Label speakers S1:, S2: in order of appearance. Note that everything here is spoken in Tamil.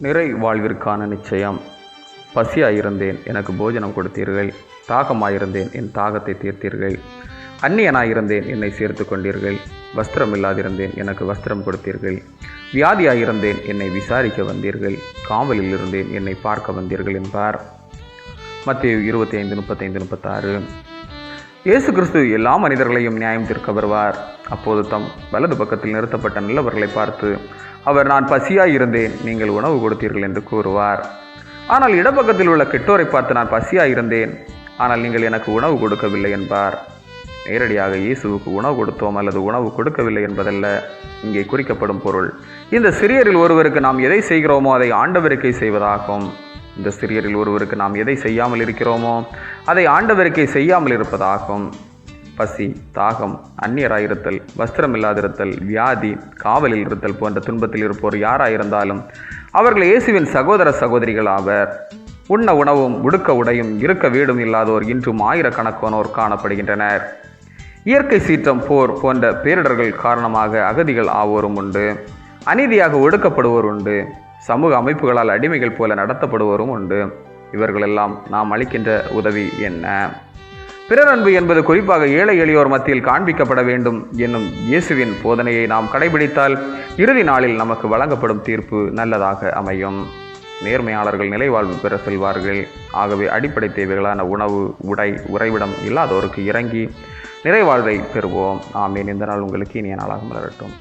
S1: நிறை வாழ்விற்கான நிச்சயம். பசியாயிருந்தேன், எனக்கு போஜனம் கொடுத்தீர்கள். தாகமாயிருந்தேன், என் தாகத்தை தீர்த்தீர்கள். அந்நியனாயிருந்தேன், என்னை சேர்த்து கொண்டீர்கள். வஸ்திரம் இல்லாதிருந்தேன், எனக்கு வஸ்திரம் கொடுத்தீர்கள். வியாதியாயிருந்தேன், என்னை விசாரிக்க வந்தீர்கள். காவலில் இருந்தேன், என்னை பார்க்க வந்தீர்கள் என்பார். மத்தேயு 25:35-36. இயேசு கிறிஸ்து எல்லா மனிதர்களையும் நியாயம் தீர்க்க வருவார். அப்போது தம் வலது பக்கத்தில் நிறுத்தப்பட்ட நல்லவர்களை பார்த்து அவர், நான் பசியாயிருந்தேன், நீங்கள் உணவு கொடுத்தீர்கள் என்று கூறுவார். ஆனால் இடப்பக்கத்தில் உள்ள கெட்டோரை பார்த்து, நான் பசியாயிருந்தேன், ஆனால் நீங்கள் எனக்கு உணவு கொடுக்கவில்லை என்பார். நேரடியாக இயேசுவுக்கு உணவு கொடுத்தோம் அல்லது உணவு கொடுக்கவில்லை என்பதல்ல இங்கே குறிக்கப்படும் பொருள். இந்த சிறியரில் ஒருவருக்கு நாம் எதை செய்கிறோமோ அதை ஆண்டவருக்கே செய்வதாகும். இந்த சிறியரில் ஒருவருக்கு நாம் எதை செய்யாமல் இருக்கிறோமோ அதை ஆண்டவருக்கே செய்யாமல் இருப்பதாகும். பசி, தாகம், அந்நியராயிருத்தல், வஸ்திரம் இல்லாதிருத்தல், வியாதி, காவலில் இருத்தல் போன்ற துன்பத்தில் இருப்போர் யாராயிருந்தாலும் அவர்கள் இயேசுவின் சகோதர சகோதரிகள் ஆவர். உண்ண உணவும் உடுக்க உடையும் இருக்க வீடும் இல்லாதோர் இன்றும் ஆயிரக்கணக்கானோர் காணப்படுகின்றனர். இயற்கை சீற்றம், போர் போன்ற பேரிடர்கள் காரணமாக அகதிகள் ஆவோரும் உண்டு. அநீதியாக ஒடுக்கப்படுவோர் உண்டு. சமூக அமைப்புகளால் அடிமைகள் போல நடத்தப்படுவோரும் உண்டு. இவர்களெல்லாம் நாம் அளிக்கின்ற உதவி என்ன? பிறரன்பு என்பது குறிப்பாக ஏழை எளியோர் மத்தியில் காண்பிக்கப்பட வேண்டும் என்னும் இயேசுவின் போதனையை நாம் கடைபிடித்தால் இறுதி நாளில் நமக்கு வழங்கப்படும் தீர்ப்பு நல்லதாக அமையும். நேர்மையாளர்கள் நிலைவாழ்வு பெற செல்வார்கள். ஆகவே அடிப்படை தேவைகளான உணவு, உடை, உறைவிடம் இல்லாதோருக்கு இறங்கி நிறைவாழ்வை பெறுவோம். ஆமீன். இந்த நாள் உங்களுக்கு இனிய நாளாக மலரட்டும்.